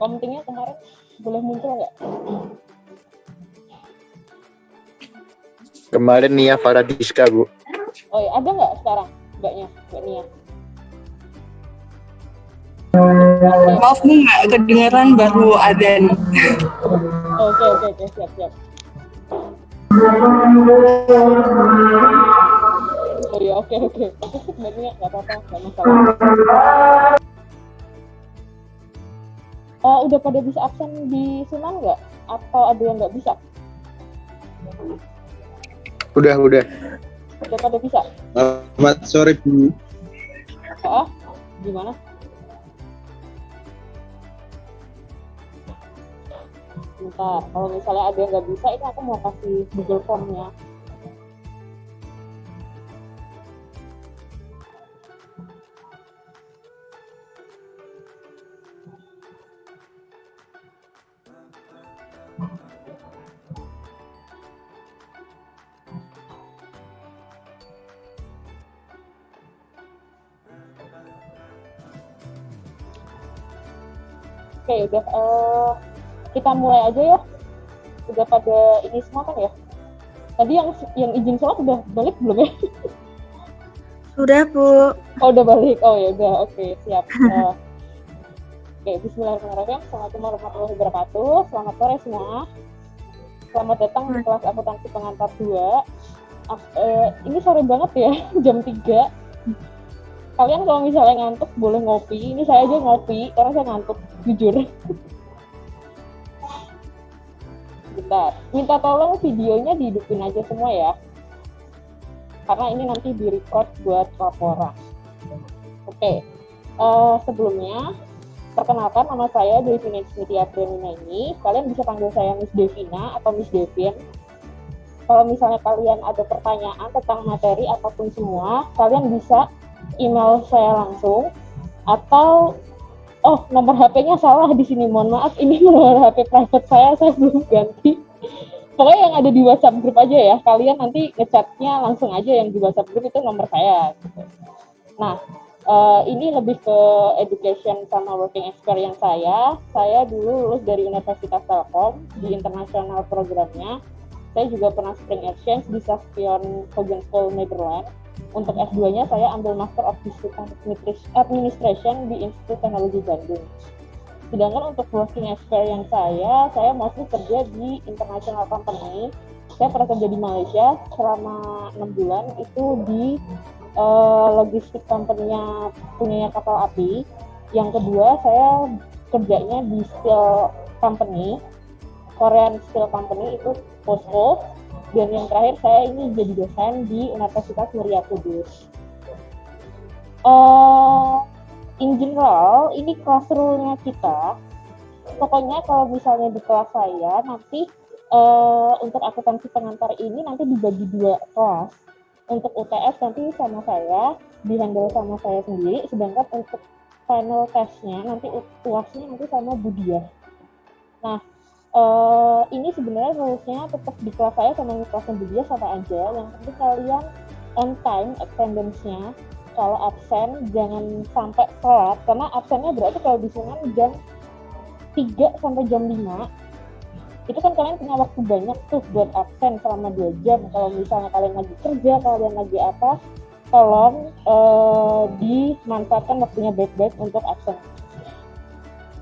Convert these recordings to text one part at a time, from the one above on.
Komtingnya kemarin boleh muncul nggak? Kemarin Nia Faradiska, Bu. Oh ya, ada nggak sekarang Mbak Nia? Maaf Bu, nggak kedengeran, baru adzan. Oke, siap. Oh iya, oke. Mbak Nia, nggak apa-apa, nggak masalah. Udah pada bisa absen di Sunan nggak? Atau ada yang nggak bisa? Udah. Udah pada bisa? Selamat sore, Bu. Gimana? Bentar, kalau misalnya ada yang nggak bisa, ini aku mau kasih Google Form-nya. Oke, udah. Kita mulai aja ya. Udah pada ini semua kan ya? Tadi yang izin sholat udah balik belum ya? Sudah, Bu. Oh, udah balik. Oh ya udah, oke, siap. Oke, bismillahirrahmanirrahim. Assalamualaikum warahmatullahi wabarakatuh. Selamat sore semua. Selamat datang di kelas akuntansi pengantar 2. Ini sore banget ya, jam 3. Kalian kalau misalnya ngantuk boleh ngopi. Ini saya aja ngopi karena saya ngantuk, jujur. Bentar, minta tolong videonya dihidupin aja semua ya, karena ini nanti di-record buat laporan. Oke. Sebelumnya perkenalkan, nama saya Devina Smithia Prianina ini. Kalian bisa panggil saya Miss Devina atau Miss Devin. Kalau misalnya kalian ada pertanyaan tentang materi apapun semua, kalian bisa email saya langsung, atau nomor HP-nya salah di sini, mohon maaf, ini nomor HP private saya belum ganti. Pokoknya yang ada di WhatsApp group aja ya, kalian nanti ngechatnya langsung aja yang di WhatsApp group, itu nomor saya gitu. Nah, ini lebih ke education sama working experience saya dulu lulus dari Universitas Telkom di international programnya. Saya juga pernah spring exchange di Sassion Hogeschool Netherlands. Untuk S2-nya saya ambil Master of Business Administration di Institut Teknologi Bandung. Sedangkan untuk working experience saya mostly kerja di international company. Saya pernah kerja di Malaysia selama 6 bulan, itu di logistik company-nya punya kapal api. Yang kedua, saya kerjanya di steel company, Korean Steel Company, itu POSCO. Dan yang terakhir, saya ini jadi dosen di Universitas Muria Kudus. In general, ini kelas rule-nya kita. Pokoknya kalau misalnya di kelas saya, nanti untuk akuntansi pengantar ini nanti dibagi 2 kelas. Untuk UTS nanti sama saya, di-handle sama saya sendiri, sedangkan untuk final test-nya, nanti UAS-nya nanti sama Budia. Nah, ini sebenarnya rules-nya tetap di kelas saya sama di kelasnya Budia sama aja. Yang penting kalian on time attendance-nya. Kalau absen jangan sampai telat, karena absennya berarti kalau di Sunan jam 3 sampai jam 5. Itu kan kalian punya waktu banyak tuh buat absen selama 2 jam. Kalau misalnya kalian lagi kerja, kalian lagi apa, tolong dimanfaatkan waktunya baik-baik untuk absen.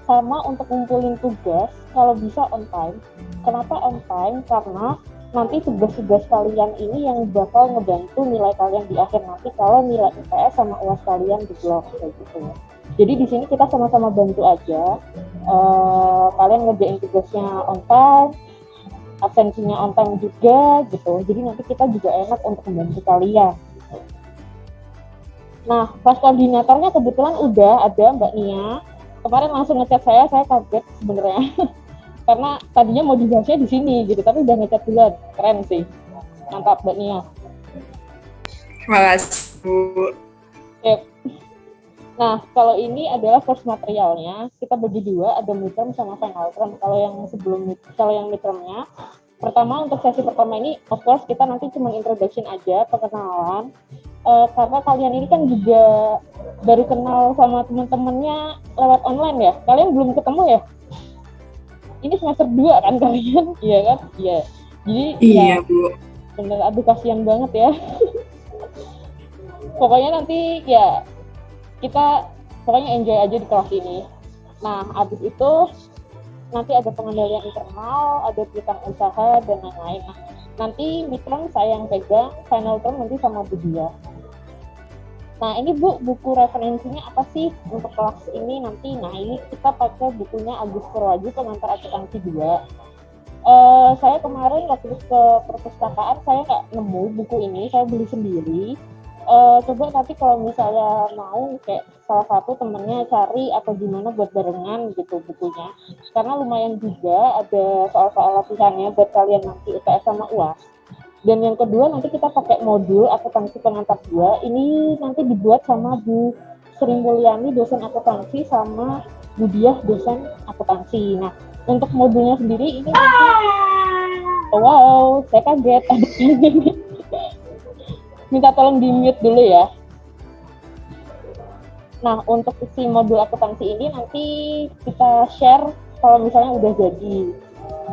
Sama untuk ngumpulin tugas, kalau bisa on time. Kenapa on time? Karena nanti tugas-tugas kalian ini yang bakal ngebantu nilai kalian di akhir nanti kalau nilai IPS sama UAS kalian jeblok kayak gitu. Jadi di sini kita sama-sama bantu aja. Kalian ngerjain tugasnya on time, absensinya on time juga gitu. Jadi nanti kita juga enak untuk membantu kalian. Nah, kelas koordinatornya kebetulan udah ada Mbak Nia. Kemarin langsung ngechat saya kaget sebenarnya. Karena tadinya mau dibahasnya di sini gitu, tapi udah ngechat duluan. Keren sih. Mantap Mbak Nia. Terima kasih, Bu. Yep. Nah, kalau ini adalah course materialnya, kita bagi 2, ada midterm sama final term. Kalau yang midtermnya, pertama untuk sesi pertama ini, of course kita nanti cuma introduction aja, perkenalan. Karena kalian ini kan juga baru kenal sama teman-temannya lewat online ya. Kalian belum ketemu ya ini semester 2 kan kalian, iya kan? Iya. Jadi Iya, Bu. bener, aduh kasihan banget ya. Pokoknya nanti ya kita pokoknya enjoy aja di kelas ini. Nah, abis itu nanti ada pengendalian internal, ada piutang usaha, dan lain-lain. Nah, nanti midterm saya yang pegang, final term nanti sama Bu Dia. Nah, ini Bu, buku referensinya apa sih untuk kelas ini nanti? Nah, ini kita pakai bukunya Agus Purwaji, Pengantar Akuntansi 2. Saya kemarin waktu ke perpustakaan, saya nggak nemu buku ini, saya beli sendiri. Coba nanti kalau misalnya mau kayak salah satu temennya cari atau gimana buat barengan gitu bukunya, karena lumayan juga ada soal-soal latihannya buat kalian nanti UTS sama UAS. Dan yang kedua nanti kita pakai modul akuntansi pengantar 2, ini nanti dibuat sama Bu Sri Mulyani dosen akuntansi sama Bu Diah dosen akuntansi. Nah, untuk modulnya sendiri ini nanti, oh, wow, saya kaget ada ini. Minta tolong di mute dulu ya. Nah, untuk isi modul akuntansi ini nanti kita share kalau misalnya udah jadi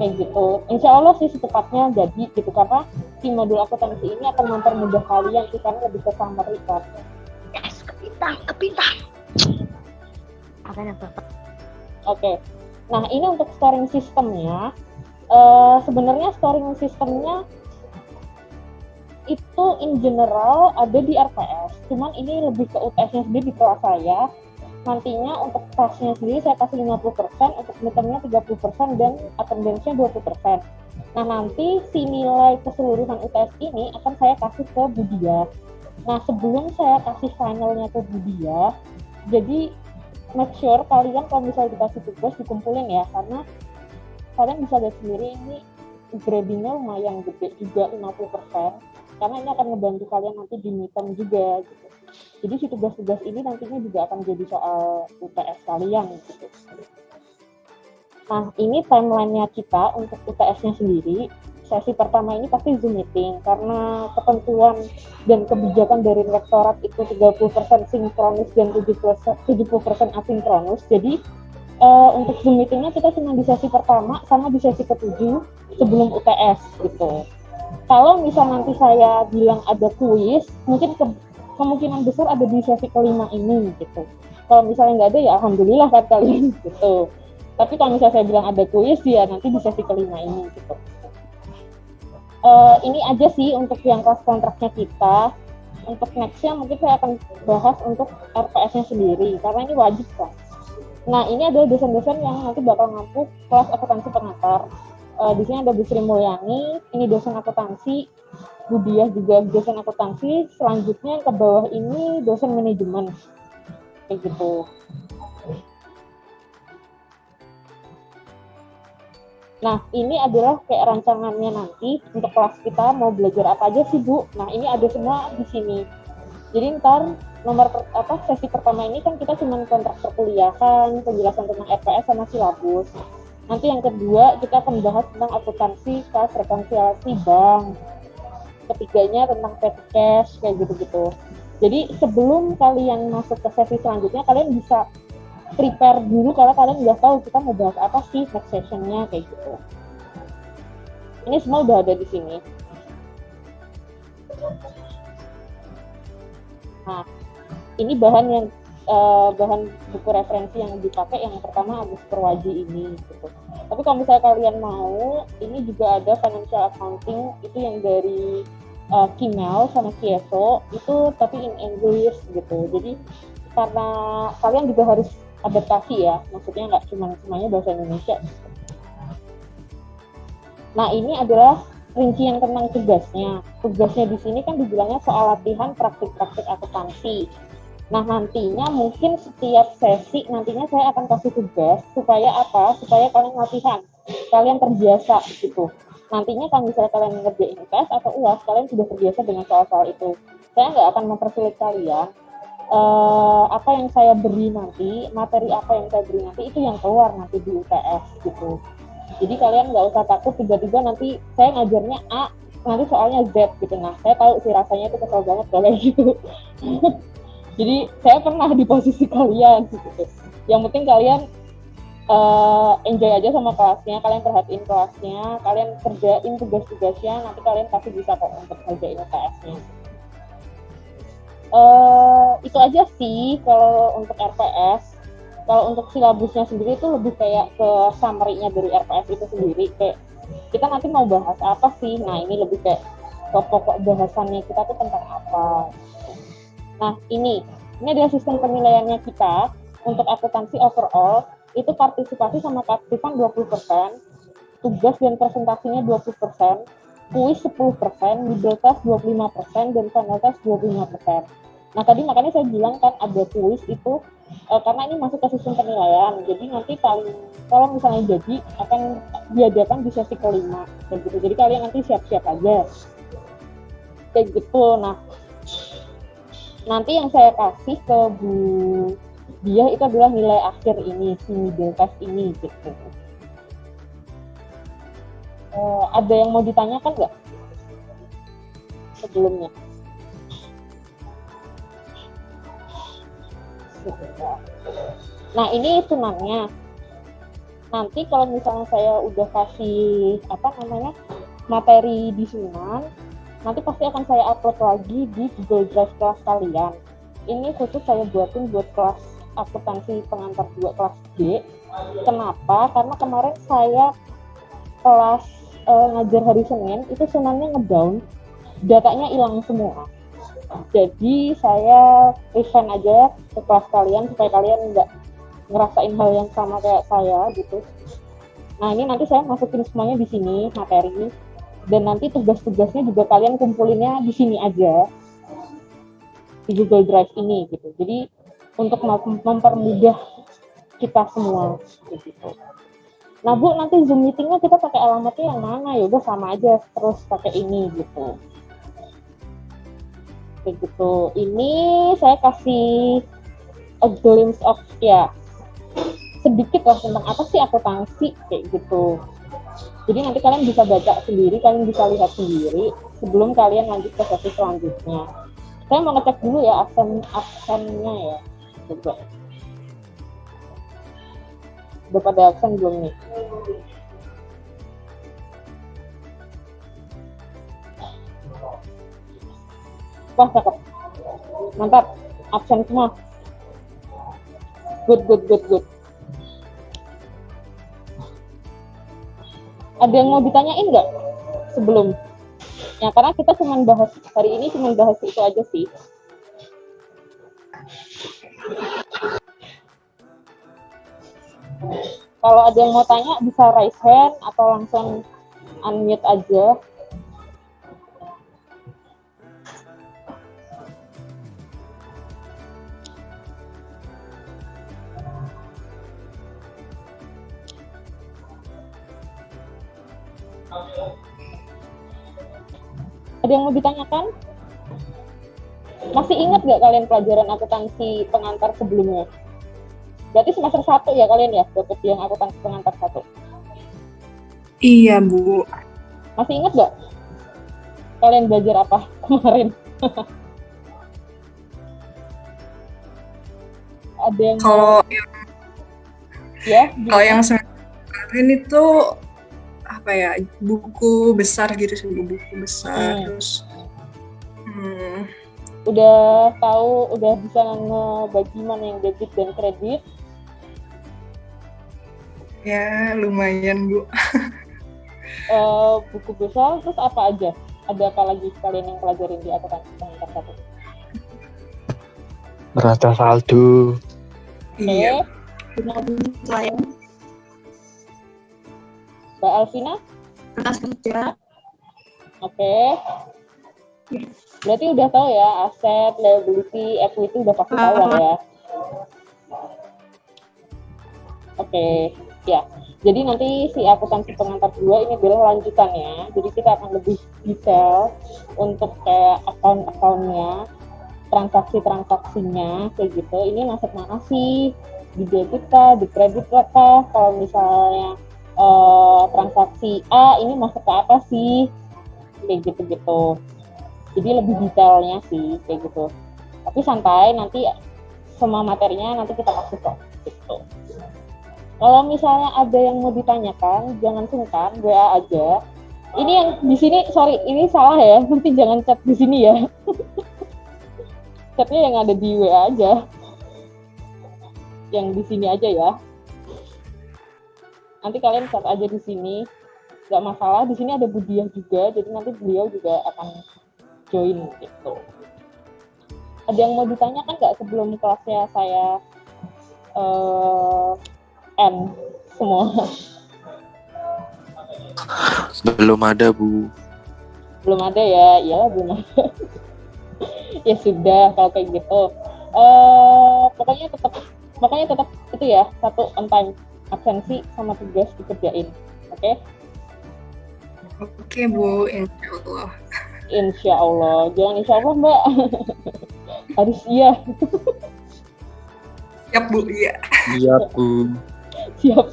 kayak gitu. Insya Allah sih secepatnya jadi gitu, karena si modul akuntansi ini akan mempermudah kalian sih, karena lebih ke summary kan. Yes, kepintang. Oke. Nah, ini untuk scoring sistemnya. Sebenarnya scoring sistemnya itu in general ada di RPS, cuman ini lebih ke UTS-nya sendiri di kelas saya. Nantinya untuk tasnya sendiri saya kasih 50%, untuk midterm-nya 30%, dan attendance-nya 20%. Nah, nanti si nilai keseluruhan UTS ini akan saya kasih ke Bu Dia. Nah, sebelum saya kasih finalnya ke Bu Dia, jadi make sure kalian kalau misalnya dikasih tugas dikumpulin ya, karena kalian bisa lihat sendiri ini gradingnya lumayan gede juga, 50%. Karena ini akan membantu kalian nanti di midterm juga gitu. Jadi si tugas-tugas ini nantinya juga akan jadi soal UTS kalian gitu. Nah, ini timeline-nya kita untuk UTS-nya sendiri. Sesi pertama ini pasti Zoom meeting, karena ketentuan dan kebijakan dari rektorat itu 30% sinkronis dan 70% asinkronus. Jadi untuk Zoom meeting-nya kita cuma di sesi pertama sama di sesi ke-7 sebelum UTS gitu. Kalau misal nanti saya bilang ada kuis, mungkin kemungkinan besar ada di sesi ke-5 ini gitu. Kalau misalnya nggak ada ya alhamdulillah kan kalian gitu. Tapi kalau misalnya saya bilang ada kuis ya nanti di sesi ke-5 ini gitu. Ini aja sih untuk yang kelas kontraknya kita. Untuk next-nya mungkin saya akan bahas untuk RPS-nya sendiri, karena ini wajib kan. Nah, ini adalah dosen-dosen yang nanti bakal ngampu kelas akuntansi pengantar. Di sini ada Bu Sri Mulyani, ini dosen akuntansi, Bu Diah juga dosen akuntansi, selanjutnya ke bawah ini dosen manajemen, kayak gitu. Nah, ini adalah kayak rancangannya nanti untuk kelas kita mau belajar apa aja sih, Bu. Nah, ini ada semua di sini. Jadi ntar sesi pertama ini kan kita cuma kontrak perkuliahan, penjelasan tentang RPS sama silabus. Nanti yang kedua kita akan bahas tentang akuntansi, kas, rekonsiliasi bank. Ketiganya tentang petty cash, kayak gitu-gitu. Jadi sebelum kalian masuk ke sesi selanjutnya, kalian bisa prepare dulu karena kalian udah tahu kita mau bahas apa sih next session-nya, kayak gitu. Ini semua udah ada di sini. Nah, ini bahan buku referensi yang dipakai, yang pertama Agus Purwaji ini gitu. Tapi kalau misalnya kalian mau, ini juga ada financial accounting, itu yang dari Kimel sama Kieso, itu tapi in English gitu. Jadi karena kalian juga harus adaptasi ya, maksudnya nggak cuma semuanya bahasa Indonesia. Nah, ini adalah rincian tentang tugasnya. Tugasnya di sini kan dibilangnya soal latihan praktik-praktik akuntansi. Nah, nantinya mungkin setiap sesi nantinya saya akan kasih tugas supaya apa? Supaya kalian latihan, kalian terbiasa gitu. Nantinya kalau misalnya kalian ngerjain tes atau UAS, kalian sudah terbiasa dengan soal-soal itu. Saya nggak akan mempersulit kalian. Apa yang saya beri nanti, materi apa yang saya beri nanti, itu yang keluar nanti di UTS gitu. Jadi kalian nggak usah takut tiba-tiba nanti saya ngajarnya A, nanti soalnya Z gitu. Nah, saya tahu sih rasanya itu kesel banget kalau kayak gitu. Jadi saya pernah di posisi kalian gitu. Yang penting kalian enjoy aja sama kelasnya, kalian perhatiin kelasnya, kalian kerjain tugas-tugasnya, nanti kalian pasti bisa kok untuk kerjain UTS-nya. Itu aja sih kalau untuk RPS. Kalau untuk silabusnya sendiri itu lebih kayak ke summary-nya dari RPS itu sendiri, kayak kita nanti mau bahas apa sih. Nah, ini lebih kayak ke pokok bahasannya kita tuh tentang apa. Nah, ini adalah sistem penilaiannya kita untuk akuntansi overall. Itu partisipasi sama keaktifan 20%, tugas dan presentasinya 20%, kuis 10%, middle test 25%, dan final test 25%. Nah, tadi makanya saya bilang kan ada kuis itu karena ini masuk ke sistem penilaian. Jadi nanti kalau misalnya jadi akan diadakan di sesi kelima kayak gitu. Jadi kalian nanti siap-siap aja. Kayak gitu. Nah, nanti yang saya kasih ke Bu Dia itu adalah nilai akhir ini, si middle test ini gitu. Ada yang mau ditanyakan nggak sebelumnya? Nah, ini hitungannya. Nanti kalau misalnya saya udah kasih materi di Sunan, nanti pasti akan saya upload lagi di Google Drive kelas kalian. Ini khusus saya buatin buat kelas akuntansi pengantar 2 kelas D. Kenapa? Karena kemarin saya kelas ngajar hari Senin, itu Seninnya ngedown, datanya hilang semua. Jadi saya event aja ke kelas kalian supaya kalian nggak ngerasain hal yang sama kayak saya gitu. Nah, ini nanti saya masukin semuanya di sini materi, dan nanti tugas-tugasnya juga kalian kumpulinnya di sini aja di Google Drive ini gitu. Jadi untuk mempermudah kita semua gitu. Nah, Bu, nanti Zoom meetingnya kita pakai alamatnya yang mana? Ya udah sama aja terus pakai ini gitu. Kayak gitu. Ini saya kasih a glimpse of sedikit lah tentang apa sih akuntansi kayak gitu. Jadi nanti kalian bisa baca sendiri, kalian bisa lihat sendiri sebelum kalian lanjut ke sesi selanjutnya. Saya mau ngecek dulu ya absennya ya. Coba. Udah pada absen belum nih? Wah, cakep. Mantap. Absen semua. Good. Ada yang mau ditanyain nggak sebelum? Ya, karena kita hari ini cuma bahas itu aja sih. Kalau ada yang mau tanya bisa raise hand atau langsung unmute aja. Ada yang mau ditanyakan? Masih ingat nggak kalian pelajaran akuntansi pengantar sebelumnya? Berarti semester 1 ya kalian ya, dapat yang akuntansi pengantar 1? Iya, Bu. Masih ingat nggak? Kalian belajar apa kemarin? Ada yang Kalau yang kemarin itu apa ya, buku besar gitu sih, buku besar. Terus udah tahu, udah bisa ngebagi mana yang debit dan kredit? Ya lumayan, Bu. Buku besar, terus apa aja? Ada apa lagi kalian yang pelajarin di akuntansi pengantar 1? Neraca saldo. Iya. Mbak Alvina? Kertas kerja. Oke. Berarti udah tahu ya, aset, liability, equity udah pasti tahu lah ya. Oke, ya. Jadi nanti si akuntansi pengantar 2 ini adalah lanjutannya. Jadi kita akan lebih detail untuk kayak account-accountnya, transaksi-transaksinya, kayak gitu. Ini masuk mana sih? Di debit kah, di kredit kah? Kalau misalnya transaksi A ini masuk ke apa sih? Kayak gitu-gitu. Jadi lebih detailnya sih, kayak gitu. Tapi santai, nanti semua materinya nanti kita kasih kok. Gitu. Kalau misalnya ada yang mau ditanyakan, jangan sungkan, WA aja. Ini yang di sini, sorry, ini salah ya. Nanti jangan chat di sini ya. Chatnya yang ada di WA aja. Yang di sini aja ya. Nanti kalian chat aja di sini. Gak masalah, di sini ada Budiah juga, jadi nanti beliau juga akan join gitu. Ada yang mau ditanyakan nggak sebelum kelasnya saya end semua? Belum ada, Bu. Belum ada ya, iyalah belum ada. Ya sudah kalau kayak gitu. Pokoknya tetap itu ya, 1 on time, absensi sama tugas dikerjain. Oke? Oke, Bu, insya Allah. Insya Allah. Jangan insya Allah, Mbak. Harus iya. Siap, Bu, iya. Iya, Bu. Siap.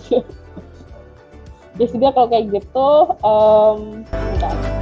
Ya sudah kalau kayak gitu, bentar.